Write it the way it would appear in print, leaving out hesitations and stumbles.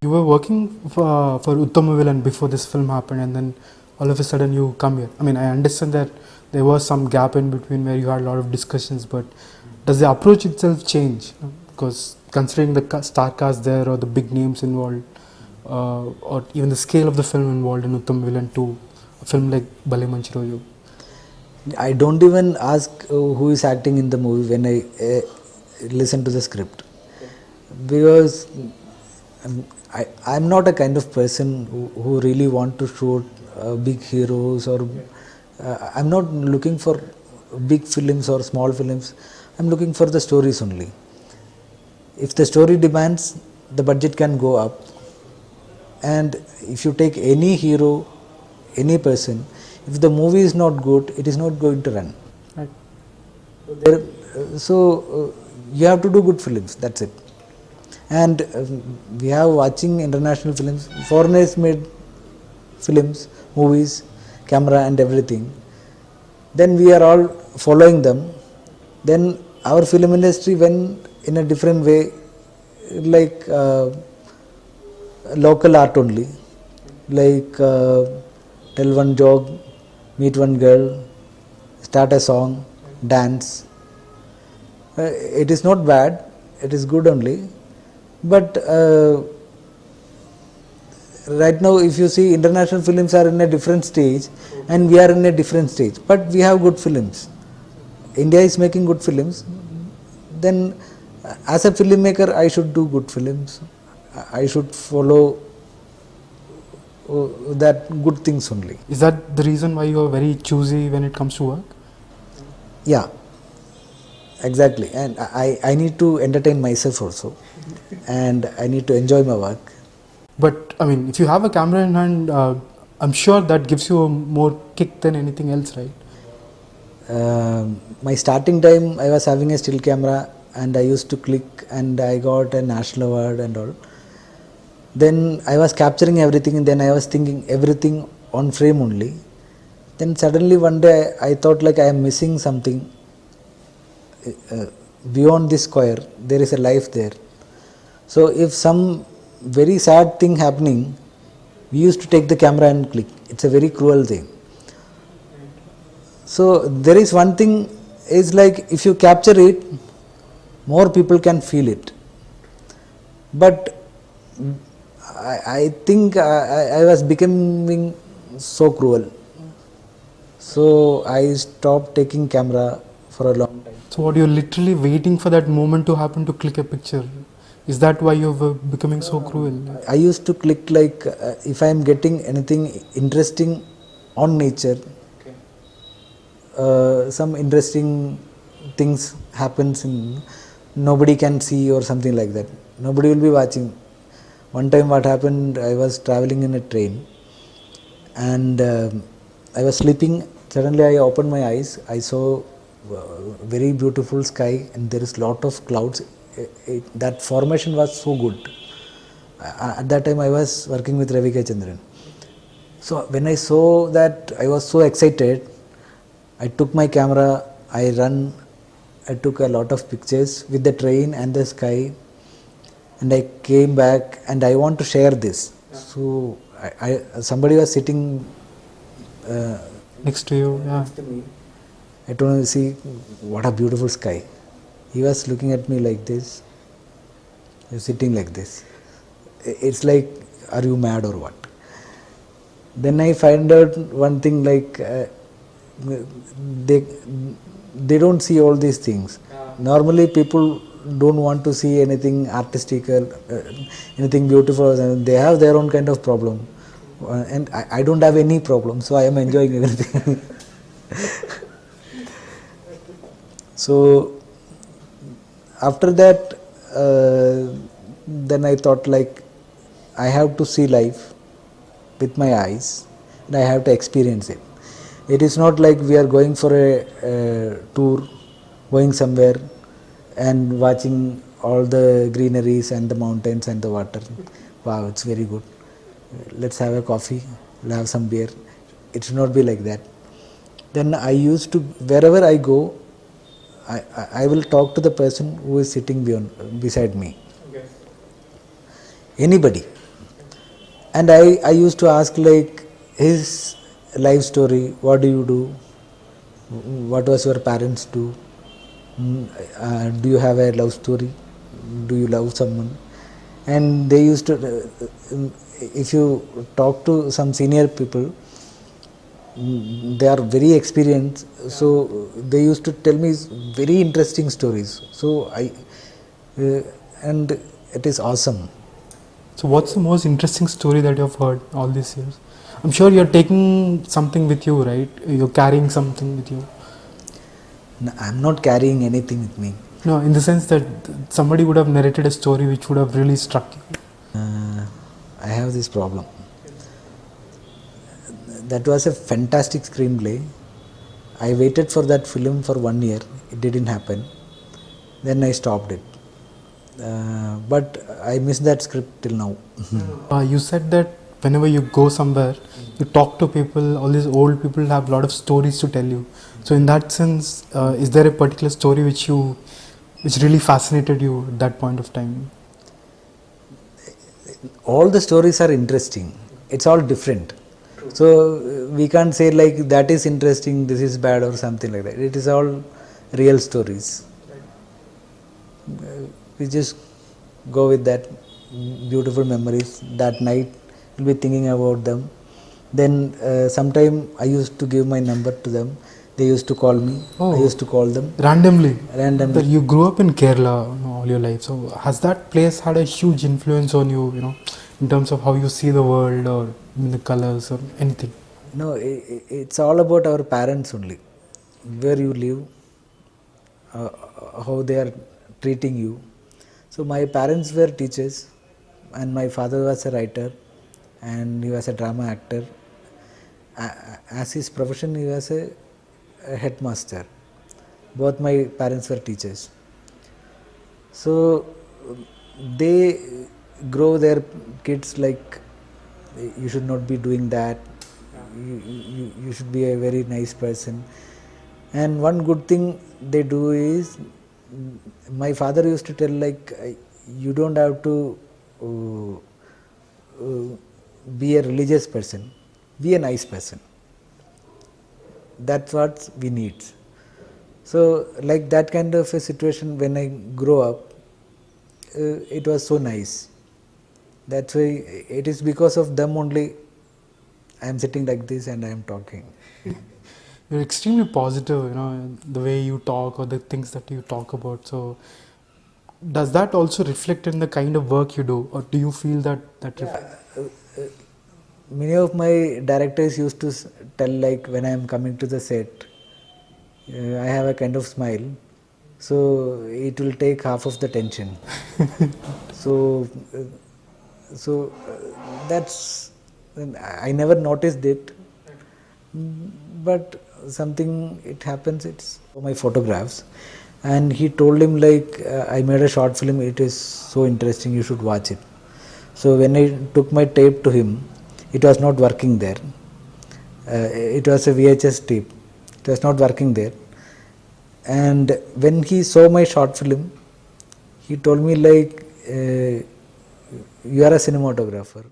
you were working for Uttama Villain before this film happened, and then all of a sudden you come here. I mean, I understand that there was some gap in between where you had a lot of discussions, but does the approach itself change? Because considering the star cast there, or the big names involved, or even the scale of the film involved in Uttama Villain to a film like Bhale Manchi Roju. I don't even ask who is acting in the movie when I listen to the script, because I'm not a kind of person who really want to shoot big heroes, or I'm not looking for big films or small films. I'm looking for the stories only. If the story demands, the budget can go up. And if you take any hero, any person, if the movie is not good, it is not going to run. Right. So you have to do good films, that's it. And we have watching international films, foreigners made films, movies, camera and everything. Then we are all following them. Then our film industry went in a different way, like local art only, like tell one joke, meet one girl, start a song, dance. It is not bad, it is good only. But right now, if you see, international films are in a different stage and we are in a different stage. But we have good films. India is making good films. Then as a filmmaker, I should do good films. I should follow that good things only. Is that the reason why you are very choosy when it comes to work? Yeah, exactly. And I need to entertain myself also. And I need to enjoy my work. But I mean, if you have a camera in hand, I'm sure that gives you a more kick than anything else, right? My starting time, I was having a still camera and I used to click, and I got a national award and all. Then I was capturing everything, and then I was thinking everything on frame only. Then suddenly one day I thought like I am missing something. Beyond this square, there is a life there. So if some very sad thing happening, we used to take the camera and click. It's a very cruel thing. So there is one thing is like if you capture it, more people can feel it. But I think I was becoming so cruel. So I stopped taking camera for a long time. So what, you're literally waiting for that moment to happen to click a picture? Is that why you're becoming so cruel? I used to click like if I am getting anything interesting on nature, some interesting things happens in nobody can see or something like that. Nobody will be watching. One time what happened, I was traveling in a train and I was sleeping. Suddenly I opened my eyes. I saw very beautiful sky and there is lot of clouds. That formation was so good. At that time I was working with Ravi K. Chandran. So when I saw that, I was so excited. I took my camera, I took a lot of pictures with the train and the sky, and I came back and I want to share this. So somebody was sitting Next to you, yeah. next to me. I told him, see what a beautiful sky. He was looking at me like this. He was sitting like this. It's like, are you mad or what? Then I find out one thing, like they don't see all these things. Normally people don't want to see anything artistic or anything beautiful. They have their own kind of problem. And I don't have any problem, so I am enjoying everything. So after that, then I thought like I have to see life with my eyes and I have to experience it. It is not like we are going for a tour, going somewhere and watching all the greeneries and the mountains and the water. Wow, it's very good. Let's have a coffee, we'll have some beer. It should not be like that. Then I used to, wherever I go, I will talk to the person who is sitting beside me. Okay. Anybody. And I used to ask like his life story, what do you do, what was your parents do, do you have a love story, do you love someone? And they used to, if you talk to some senior people, they are very experienced, so they used to tell me very interesting stories. So and it is awesome. So what's the most interesting story that you've heard all these years? I'm sure you're taking something with you, right? You're carrying something with you. No, I'm not carrying anything with me. No, in the sense that somebody would have narrated a story which would have really struck you. I have this problem. That was a fantastic screenplay. I waited for that film for 1 year. It didn't happen. Then I stopped it. But I miss that script till now. You said that whenever you go somewhere, you talk to people, all these old people have a lot of stories to tell you. So in that sense, is there a particular story which really fascinated you at that point of time? All the stories are interesting. It's all different. So we can't say like that is interesting, this is bad or something like that. It is all real stories. We just go with that beautiful memories. That night we'll be thinking about them. Then sometime I used to give my number to them. They used to call me. Oh. I used to call them. Randomly? Randomly. You grew up in Kerala, all your life. So has that place had a huge influence on you, in terms of how you see the world or the colors or anything? No, it's all about our parents only. Where you live, how they are treating you. So my parents were teachers and my father was a writer and he was a drama actor. As his profession, he was a headmaster. Both my parents were teachers. So they grow their kids like you should not be doing that. You should be a very nice person. And one good thing they do is, my father used to tell like you don't have to be a religious person, be a nice person. That's what we need. So like that kind of a situation when I grow up, it was so nice. That's why it is because of them only I am sitting like this and I am talking. You're extremely positive, the way you talk or the things that you talk about. So does that also reflect in the kind of work you do, or do you feel that Many of my directors used to tell like when I am coming to the set, I have a kind of smile, so it will take half of the tension. so that's, I never noticed it, but something it happens. It's my photographs, and he told him like I made a short film. It is so interesting. You should watch it. So when I took my tape to him, it was not working there. It was a VHS tape. It was not working there. And when he saw my short film, he told me like, you are a cinematographer.